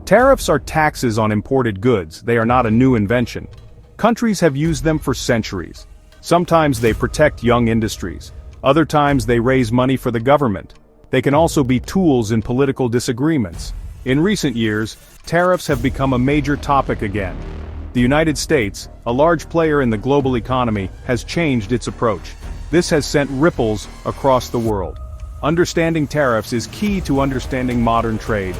Tariffs are taxes on imported goods. They are not a new invention. Countries have used them for centuries. Sometimes they protect young industries. Other times they raise money for the government. They can also be tools in political disagreements. In recent years, tariffs have become a major topic again. The United States, a large player in the global economy, has changed its approach. This has sent ripples across the world. Understanding tariffs is key to understanding modern trade.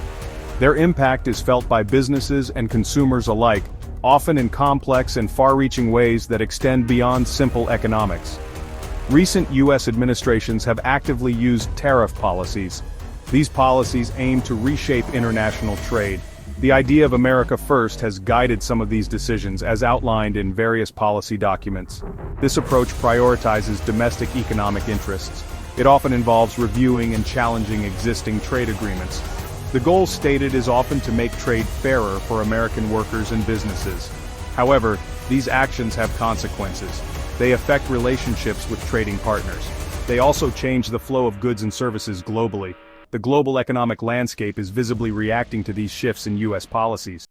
Their impact is felt by businesses and consumers alike, often in complex and far-reaching ways that extend beyond simple economics. Recent U.S. administrations have actively used tariff policies. These policies aim to reshape international trade. The idea of America First has guided some of these decisions as outlined in various policy documents. This approach prioritizes domestic economic interests. It often involves reviewing and challenging existing trade agreements. The goal stated is often to make trade fairer for American workers and businesses. However, these actions have consequences. They affect relationships with trading partners. They also change the flow of goods and services globally. The global economic landscape is visibly reacting to these shifts in U.S. policies.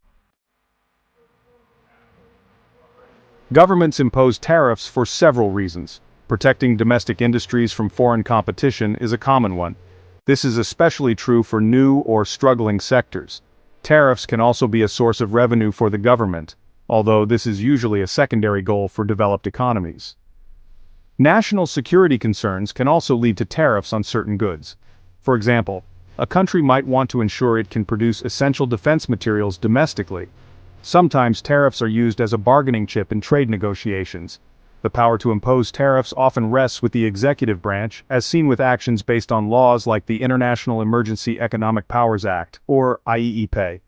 Governments impose tariffs for several reasons. Protecting domestic industries from foreign competition is a common one. This is especially true for new or struggling sectors. Tariffs can also be a source of revenue for the government, although this is usually a secondary goal for developed economies. National security concerns can also lead to tariffs on certain goods. For example, a country might want to ensure it can produce essential defense materials domestically. Sometimes tariffs are used as a bargaining chip in trade negotiations. The power to impose tariffs often rests with the executive branch, as seen with actions based on laws like the International Emergency Economic Powers Act, or IEEPA.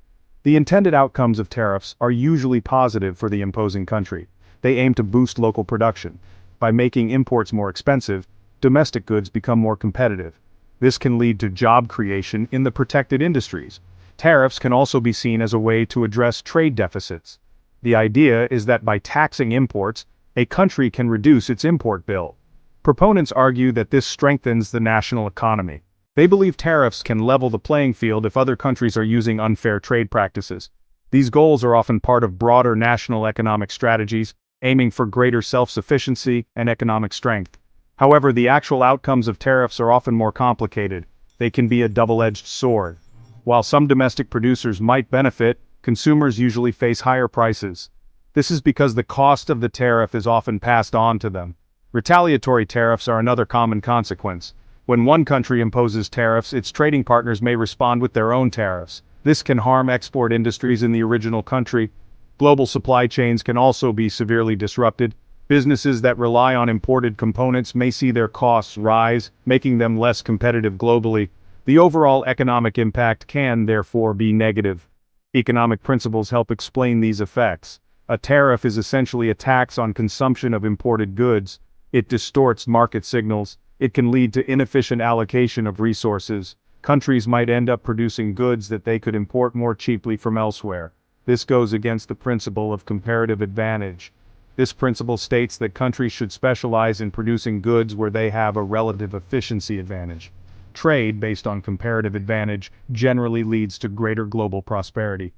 The intended outcomes of tariffs are usually positive for the imposing country. They aim to boost local production. By making imports more expensive, domestic goods become more competitive. This can lead to job creation in the protected industries. Tariffs can also be seen as a way to address trade deficits. The idea is that by taxing imports, a country can reduce its import bill. Proponents argue that this strengthens the national economy. They believe tariffs can level the playing field if other countries are using unfair trade practices. These goals are often part of broader national economic strategies, aiming for greater self-sufficiency and economic strength. However, the actual outcomes of tariffs are often more complicated. They can be a double-edged sword. While some domestic producers might benefit, consumers usually face higher prices. This is because the cost of the tariff is often passed on to them. Retaliatory tariffs are another common consequence. When one country imposes tariffs, its trading partners may respond with their own tariffs. This can harm export industries in the original country. Global supply chains can also be severely disrupted. Businesses that rely on imported components may see their costs rise, making them less competitive globally. The overall economic impact can, therefore, be negative. Economic principles help explain these effects. A tariff is essentially a tax on consumption of imported goods. It distorts market signals. It can lead to inefficient allocation of resources. Countries might end up producing goods that they could import more cheaply from elsewhere. This goes against the principle of comparative advantage. This principle states that countries should specialize in producing goods where they have a relative efficiency advantage. Trade based on comparative advantage generally leads to greater global prosperity.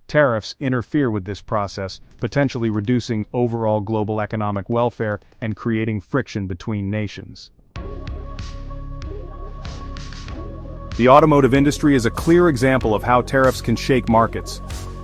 Tariffs interfere with this process, potentially reducing overall global economic welfare and creating friction between nations. The automotive industry is a clear example of how tariffs can shake markets.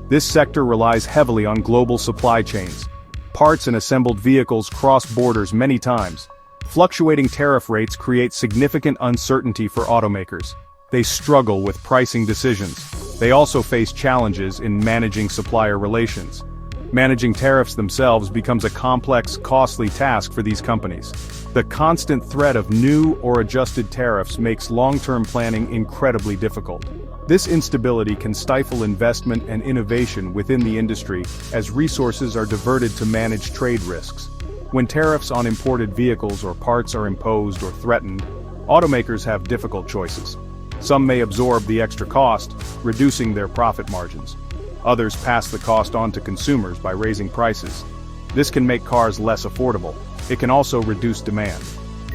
This sector relies heavily on global supply chains. Parts and assembled vehicles cross borders many times. Fluctuating tariff rates create significant uncertainty for automakers. They struggle with pricing decisions. They also face challenges in managing supplier relations. Managing tariffs themselves becomes a complex, costly task for these companies. The constant threat of new or adjusted tariffs makes long-term planning incredibly difficult. This instability can stifle investment and innovation within the industry as resources are diverted to manage trade risks. When tariffs on imported vehicles or parts are imposed or threatened, automakers have difficult choices. Some may absorb the extra cost, reducing their profit margins. Others pass the cost on to consumers by raising prices. This can make cars less affordable. It can also reduce demand.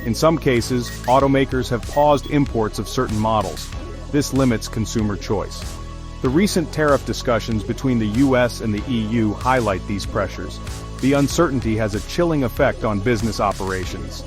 In some cases, automakers have paused imports of certain models. This limits consumer choice. The recent tariff discussions between the US and the EU highlight these pressures. The uncertainty has a chilling effect on business operations.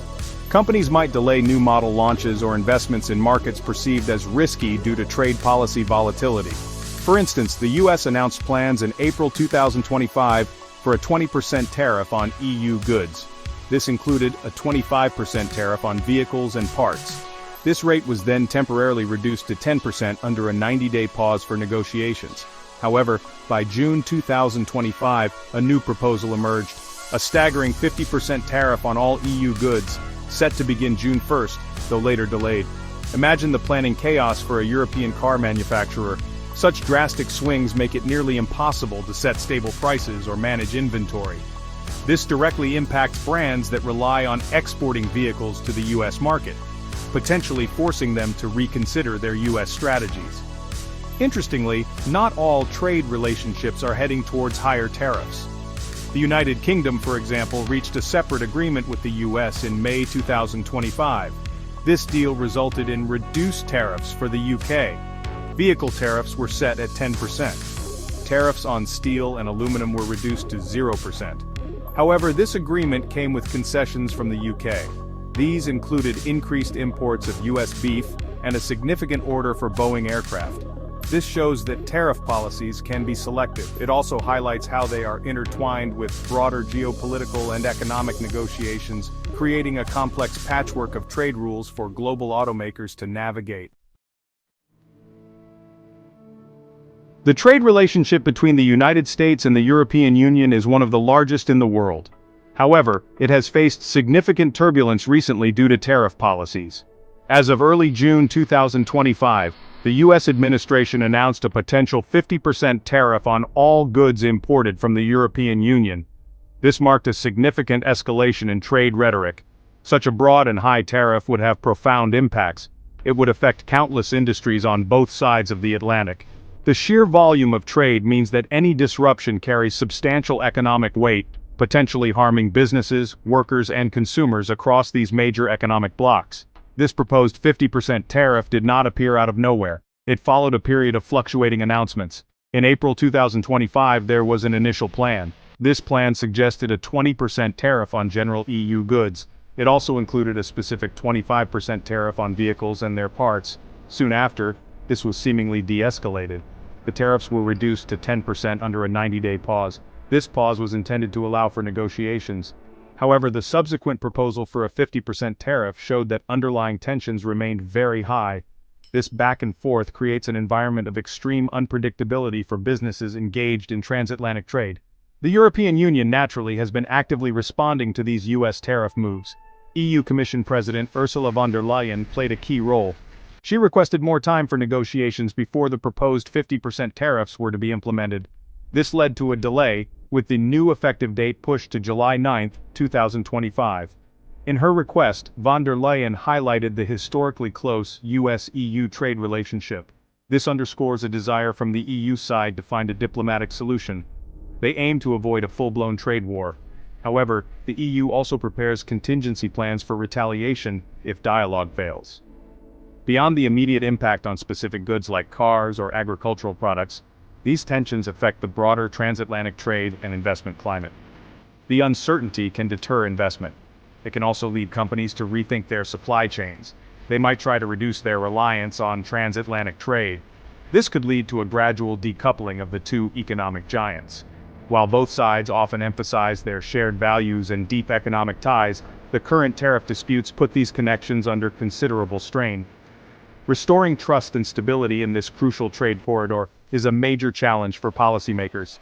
Companies might delay new model launches or investments in markets perceived as risky due to trade policy volatility. For instance, the US announced plans in April 2025 for a 20% tariff on EU goods. This included a 25% tariff on vehicles and parts. This rate was then temporarily reduced to 10% under a 90-day pause for negotiations. However, by June 2025, a new proposal emerged, a staggering 50% tariff on all EU goods, set to begin June 1st, though later delayed. Imagine the planning chaos for a European car manufacturer. Such drastic swings make it nearly impossible to set stable prices or manage inventory. This directly impacts brands that rely on exporting vehicles to the US market, potentially forcing them to reconsider their US strategies. Interestingly, not all trade relationships are heading towards higher tariffs. The United Kingdom, for example, reached a separate agreement with the US in May 2025. This deal resulted in reduced tariffs for the UK. Vehicle tariffs were set at 10%. Tariffs on steel and aluminum were reduced to 0%. However, this agreement came with concessions from the UK. These included increased imports of US beef and a significant order for Boeing aircraft. This shows that tariff policies can be selective. It also highlights how they are intertwined with broader geopolitical and economic negotiations, creating a complex patchwork of trade rules for global automakers to navigate. The trade relationship between the United States and the European Union is one of the largest in the world. However, it has faced significant turbulence recently due to tariff policies. As of early June 2025, the US administration announced a potential 50% tariff on all goods imported from the European Union. This marked a significant escalation in trade rhetoric. Such a broad and high tariff would have profound impacts. It would affect countless industries on both sides of the Atlantic. The sheer volume of trade means that any disruption carries substantial economic weight, potentially harming businesses, workers, and consumers across these major economic blocs. This proposed 50% tariff did not appear out of nowhere. It followed a period of fluctuating announcements. In April 2025, there was an initial plan. This plan suggested a 20% tariff on general EU goods. It also included a specific 25% tariff on vehicles and their parts. Soon after, this was seemingly de-escalated. The tariffs were reduced to 10% under a 90-day pause. This pause was intended to allow for negotiations. However, the subsequent proposal for a 50% tariff showed that underlying tensions remained very high. This back and forth creates an environment of extreme unpredictability for businesses engaged in transatlantic trade. The European Union naturally has been actively responding to these US tariff moves. EU Commission President Ursula von der Leyen played a key role. She requested more time for negotiations before the proposed 50% tariffs were to be implemented. This led to a delay, with the new effective date pushed to July 9, 2025. In her request, von der Leyen highlighted the historically close US-EU trade relationship. This underscores a desire from the EU side to find a diplomatic solution. They aim to avoid a full-blown trade war. However, the EU also prepares contingency plans for retaliation if dialogue fails. Beyond the immediate impact on specific goods like cars or agricultural products, these tensions affect the broader transatlantic trade and investment climate. The uncertainty can deter investment. It can also lead companies to rethink their supply chains. They might try to reduce their reliance on transatlantic trade. This could lead to a gradual decoupling of the two economic giants. While both sides often emphasize their shared values and deep economic ties, the current tariff disputes put these connections under considerable strain. Restoring trust and stability in this crucial trade corridor is a major challenge for policymakers.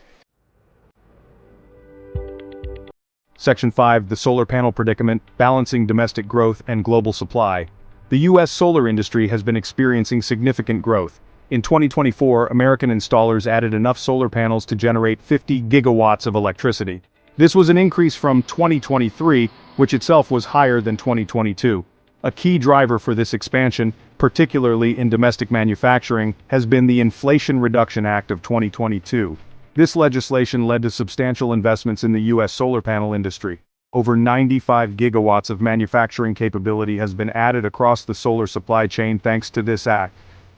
Section 5. The Solar Panel Predicament, Balancing Domestic Growth and Global Supply. The U.S. solar industry has been experiencing significant growth. In 2024, American installers added enough solar panels to generate 50 gigawatts of electricity. This was an increase from 2023, which itself was higher than 2022. A key driver for this expansion, particularly in domestic manufacturing, has been the Inflation Reduction Act of 2022. This legislation led to substantial investments in the U.S. solar panel industry. Over 95 gigawatts of manufacturing capability has been added across the solar supply chain thanks to this act.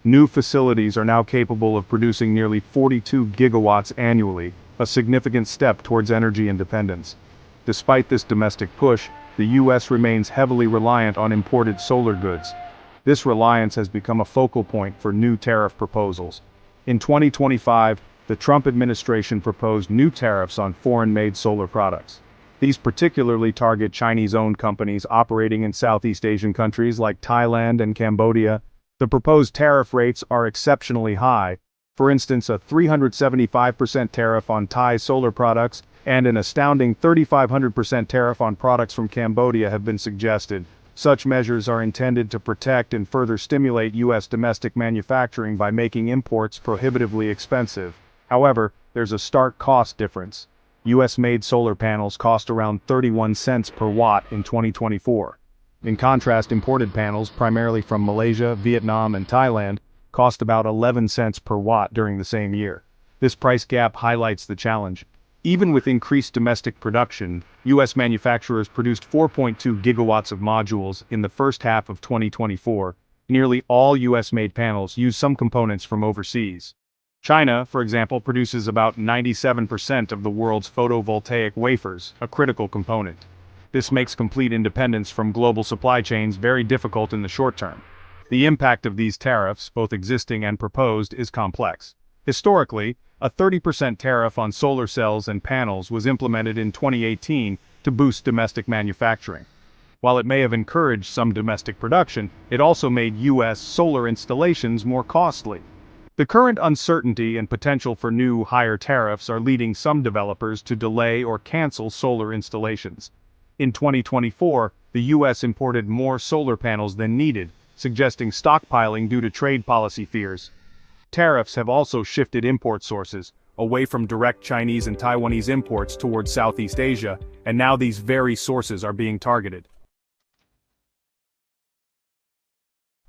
New facilities are now capable of producing nearly 42 gigawatts annually, a significant step towards energy independence. Despite this domestic push, the U.S. remains heavily reliant on imported solar goods. This reliance has become a focal point for new tariff proposals. In 2025, the Trump administration proposed new tariffs on foreign-made solar products. These particularly target Chinese-owned companies operating in Southeast Asian countries like Thailand and Cambodia. The proposed tariff rates are exceptionally high. For instance, a 375% tariff on Thai solar products and an astounding 3,500% tariff on products from Cambodia have been suggested. Such measures are intended to protect and further stimulate U.S. domestic manufacturing by making imports prohibitively expensive. However, there's a stark cost difference. U.S.-made solar panels cost around 31 cents per watt in 2024. In contrast, imported panels, primarily from Malaysia, Vietnam, and Thailand, cost about 11 cents per watt during the same year. This price gap highlights the challenge. Even with increased domestic production, U.S. manufacturers produced 4.2 gigawatts of modules in the first half of 2024. Nearly all U.S.-made panels use some components from overseas. China, for example, produces about 97% of the world's photovoltaic wafers, a critical component. This makes complete independence from global supply chains very difficult in the short term. The impact of these tariffs, both existing and proposed, is complex. Historically, a 30% tariff on solar cells and panels was implemented in 2018 to boost domestic manufacturing. While it may have encouraged some domestic production, it also made U.S. solar installations more costly. The current uncertainty and potential for new, higher tariffs are leading some developers to delay or cancel solar installations. In 2024, the U.S. imported more solar panels than needed, suggesting stockpiling due to trade policy fears. Tariffs have also shifted import sources, away from direct Chinese and Taiwanese imports towards Southeast Asia, and now these very sources are being targeted.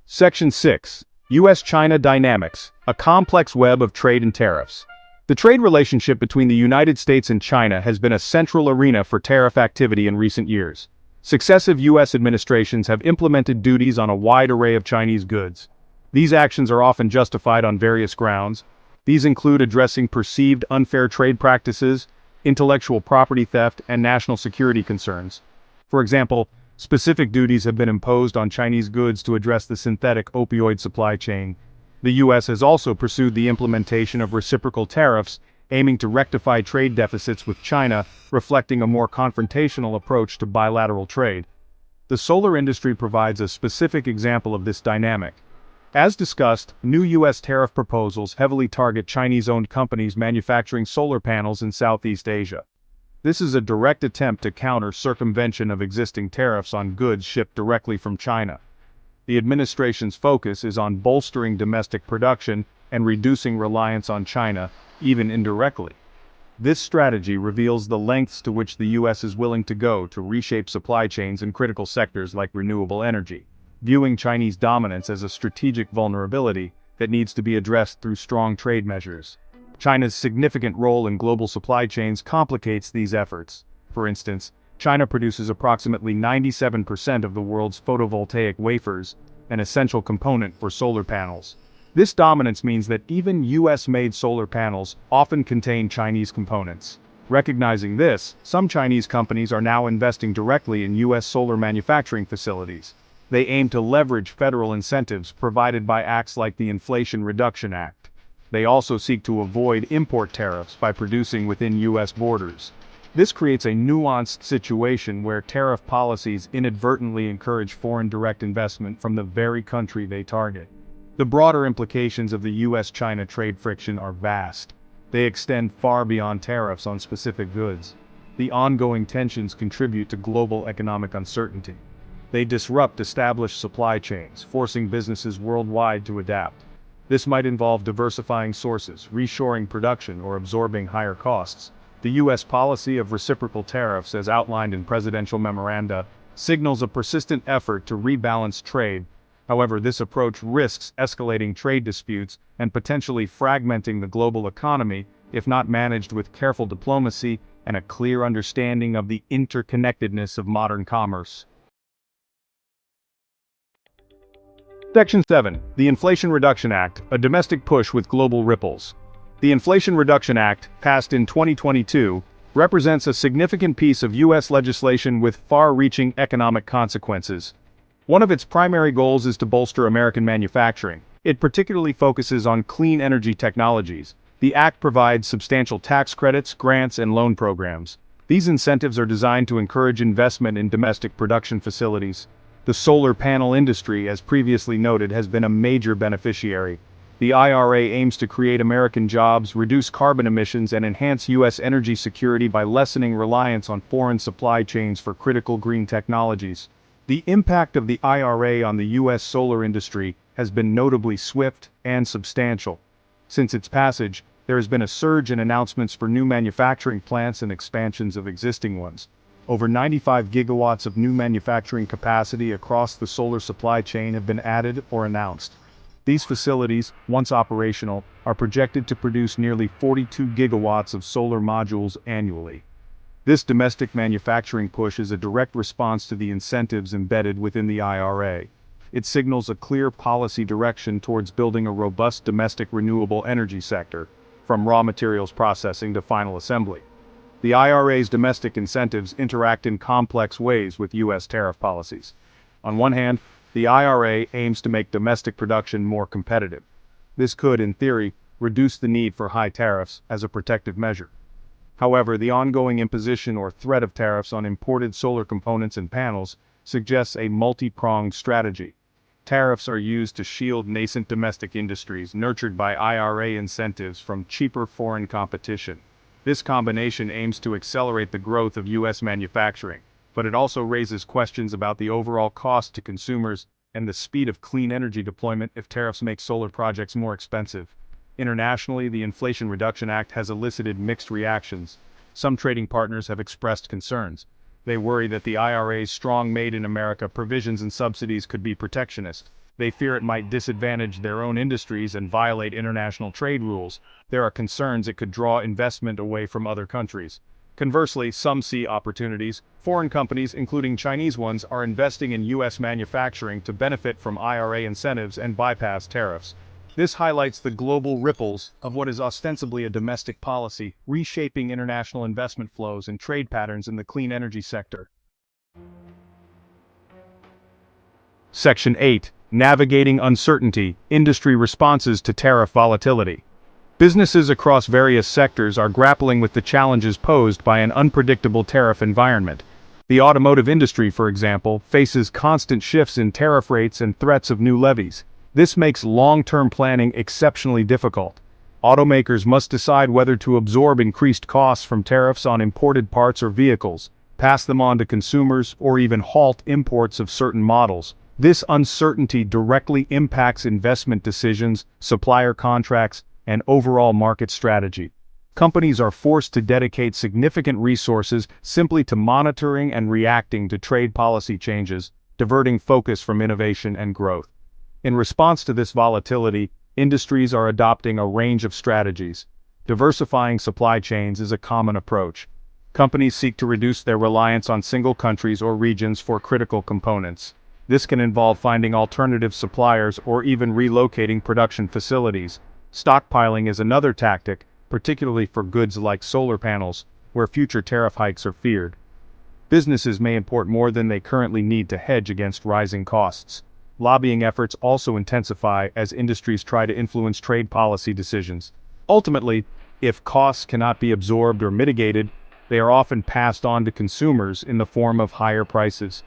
Section 6. U.S.-China Dynamics, a complex web of trade and tariffs. The trade relationship between the United States and China has been a central arena for tariff activity in recent years. Successive U.S. administrations have implemented duties on a wide array of Chinese goods. These actions are often justified on various grounds. These include addressing perceived unfair trade practices, intellectual property theft, and national security concerns. For example, specific duties have been imposed on Chinese goods to address the synthetic opioid supply chain. The U.S. has also pursued the implementation of reciprocal tariffs, aiming to rectify trade deficits with China, reflecting a more confrontational approach to bilateral trade. The solar industry provides a specific example of this dynamic. As discussed, new U.S. tariff proposals heavily target Chinese-owned companies manufacturing solar panels in Southeast Asia. This is a direct attempt to counter circumvention of existing tariffs on goods shipped directly from China. The administration's focus is on bolstering domestic production and reducing reliance on China, even indirectly. This strategy reveals the lengths to which the U.S. is willing to go to reshape supply chains in critical sectors like renewable energy, viewing Chinese dominance as a strategic vulnerability that needs to be addressed through strong trade measures. China's significant role in global supply chains complicates these efforts. For instance, China produces approximately 97% of the world's photovoltaic wafers, an essential component for solar panels. This dominance means that even US-made solar panels often contain Chinese components. Recognizing this, some Chinese companies are now investing directly in US solar manufacturing facilities. They aim to leverage federal incentives provided by acts like the Inflation Reduction Act. They also seek to avoid import tariffs by producing within U.S. borders. This creates a nuanced situation where tariff policies inadvertently encourage foreign direct investment from the very country they target. The broader implications of the U.S.-China trade friction are vast. They extend far beyond tariffs on specific goods. The ongoing tensions contribute to global economic uncertainty. They disrupt established supply chains, forcing businesses worldwide to adapt. This might involve diversifying sources, reshoring production, or absorbing higher costs. The U.S. policy of reciprocal tariffs, as outlined in presidential memoranda, signals a persistent effort to rebalance trade. However, this approach risks escalating trade disputes and potentially fragmenting the global economy if not managed with careful diplomacy and a clear understanding of the interconnectedness of modern commerce. Section 7. The Inflation Reduction Act, a domestic push with global ripples. The Inflation Reduction Act, passed in 2022, represents a significant piece of U.S. legislation with far-reaching economic consequences. One of its primary goals is to bolster American manufacturing. It particularly focuses on clean energy technologies. The act provides substantial tax credits, grants, and loan programs. These incentives are designed to encourage investment in domestic production facilities. The solar panel industry, as previously noted, has been a major beneficiary. The IRA aims to create American jobs, reduce carbon emissions, and enhance U.S. energy security by lessening reliance on foreign supply chains for critical green technologies. The impact of the IRA on the U.S. solar industry has been notably swift and substantial. Since its passage, there has been a surge in announcements for new manufacturing plants and expansions of existing ones. Over 95 gigawatts of new manufacturing capacity across the solar supply chain have been added or announced. These facilities, once operational, are projected to produce nearly 42 gigawatts of solar modules annually. This domestic manufacturing push is a direct response to the incentives embedded within the IRA. It signals a clear policy direction towards building a robust domestic renewable energy sector, from raw materials processing to final assembly. The IRA's domestic incentives interact in complex ways with U.S. tariff policies. On one hand, the IRA aims to make domestic production more competitive. This could, in theory, reduce the need for high tariffs as a protective measure. However, the ongoing imposition or threat of tariffs on imported solar components and panels suggests a multi-pronged strategy. Tariffs are used to shield nascent domestic industries nurtured by IRA incentives from cheaper foreign competition. This combination aims to accelerate the growth of U.S. manufacturing, but it also raises questions about the overall cost to consumers and the speed of clean energy deployment if tariffs make solar projects more expensive. Internationally, the Inflation Reduction Act has elicited mixed reactions. Some trading partners have expressed concerns. They worry that the IRA's strong Made in America provisions and subsidies could be protectionist. They fear it might disadvantage their own industries and violate international trade rules. There are concerns it could draw investment away from other countries. Conversely, some see opportunities. Foreign companies, including Chinese ones, are investing in U.S. manufacturing to benefit from IRA incentives and bypass tariffs. This highlights the global ripples of what is ostensibly a domestic policy, reshaping international investment flows and trade patterns in the clean energy sector. Section 8. Navigating Uncertainty, Industry Responses to Tariff Volatility. Businesses across various sectors are grappling with the challenges posed by an unpredictable tariff environment. The automotive industry, for example, faces constant shifts in tariff rates and threats of new levies. This makes long-term planning exceptionally difficult. Automakers must decide whether to absorb increased costs from tariffs on imported parts or vehicles, pass them on to consumers, or even halt imports of certain models. This uncertainty directly impacts investment decisions, supplier contracts, and overall market strategy. Companies are forced to dedicate significant resources simply to monitoring and reacting to trade policy changes, diverting focus from innovation and growth. In response to this volatility, industries are adopting a range of strategies. Diversifying supply chains is a common approach. Companies seek to reduce their reliance on single countries or regions for critical components. This can involve finding alternative suppliers or even relocating production facilities. Stockpiling is another tactic, particularly for goods like solar panels, where future tariff hikes are feared. Businesses may import more than they currently need to hedge against rising costs. Lobbying efforts also intensify as industries try to influence trade policy decisions. Ultimately, if costs cannot be absorbed or mitigated, they are often passed on to consumers in the form of higher prices.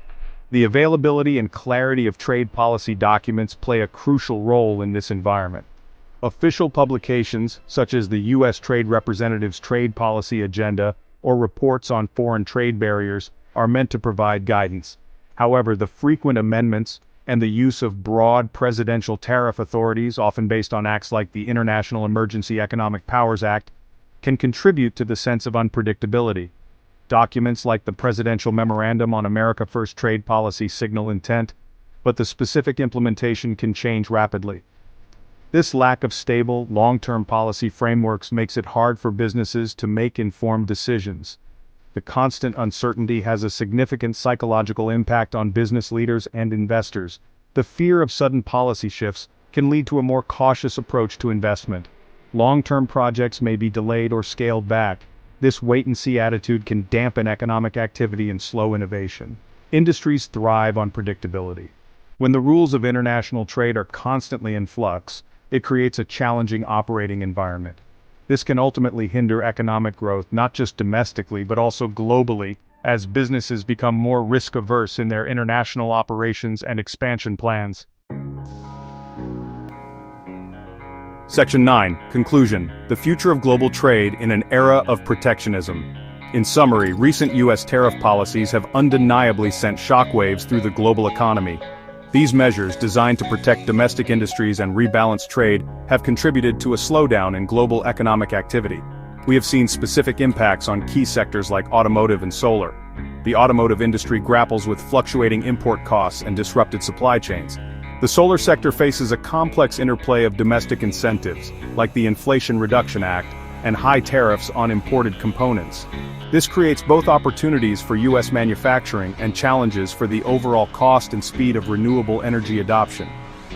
The availability and clarity of trade policy documents play a crucial role in this environment. Official publications, such as the U.S. Trade Representative's Trade Policy Agenda or reports on foreign trade barriers, are meant to provide guidance. However, the frequent amendments and the use of broad presidential tariff authorities, often based on acts like the International Emergency Economic Powers Act, can contribute to the sense of unpredictability. Documents like the Presidential Memorandum on America First Trade Policy signal intent, but the specific implementation can change rapidly. This lack of stable, long-term policy frameworks makes it hard for businesses to make informed decisions. The constant uncertainty has a significant psychological impact on business leaders and investors. The fear of sudden policy shifts can lead to a more cautious approach to investment. Long-term projects may be delayed or scaled back. This wait-and-see attitude can dampen economic activity and slow innovation. Industries thrive on predictability. When the rules of international trade are constantly in flux, it creates a challenging operating environment. This can ultimately hinder economic growth not just domestically but also globally, as businesses become more risk-averse in their international operations and expansion plans. Section 9. Conclusion. The future of global trade in an era of protectionism. In summary, recent U.S. tariff policies have undeniably sent shockwaves through the global economy. These measures, designed to protect domestic industries and rebalance trade, have contributed to a slowdown in global economic activity. We have seen specific impacts on key sectors like automotive and solar. The automotive industry grapples with fluctuating import costs and disrupted supply chains. The solar sector faces a complex interplay of domestic incentives, like the Inflation Reduction Act, and high tariffs on imported components. This creates both opportunities for U.S. manufacturing and challenges for the overall cost and speed of renewable energy adoption.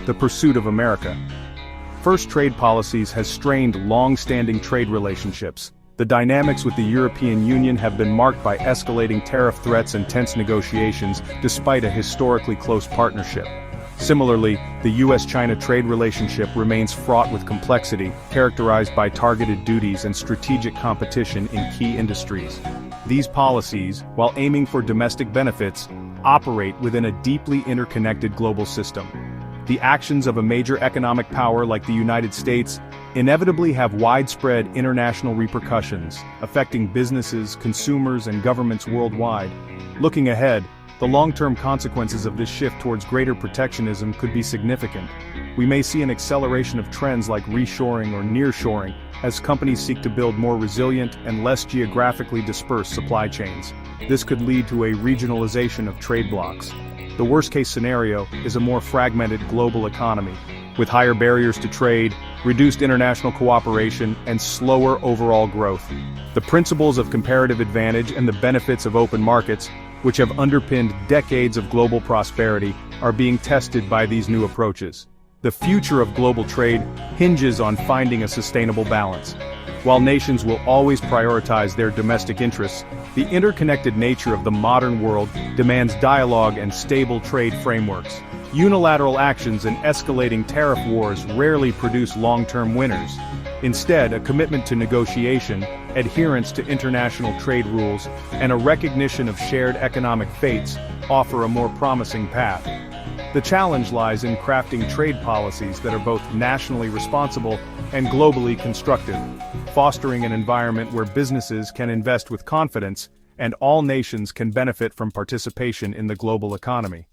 The pursuit of America. First, trade policies has strained long-standing trade relationships. The dynamics with the European Union have been marked by escalating tariff threats and tense negotiations, despite a historically close partnership. Similarly, the U.S.-China trade relationship remains fraught with complexity, characterized by targeted duties and strategic competition in key industries. These policies, while aiming for domestic benefits, operate within a deeply interconnected global system. The actions of a major economic power like the United States inevitably have widespread international repercussions, affecting businesses, consumers, and governments worldwide. Looking ahead, the long-term consequences of this shift towards greater protectionism could be significant. We may see an acceleration of trends like reshoring or nearshoring, as companies seek to build more resilient and less geographically dispersed supply chains. This could lead to a regionalization of trade blocs. The worst-case scenario is a more fragmented global economy, with higher barriers to trade, reduced international cooperation, and slower overall growth. The principles of comparative advantage and the benefits of open markets, which have underpinned decades of global prosperity, are being tested by these new approaches. The future of global trade hinges on finding a sustainable balance. While nations will always prioritize their domestic interests, the interconnected nature of the modern world demands dialogue and stable trade frameworks. Unilateral actions and escalating tariff wars rarely produce long-term winners. Instead, a commitment to negotiation, adherence to international trade rules, and a recognition of shared economic fates offer a more promising path. The challenge lies in crafting trade policies that are both nationally responsible and globally constructive, fostering an environment where businesses can invest with confidence and all nations can benefit from participation in the global economy.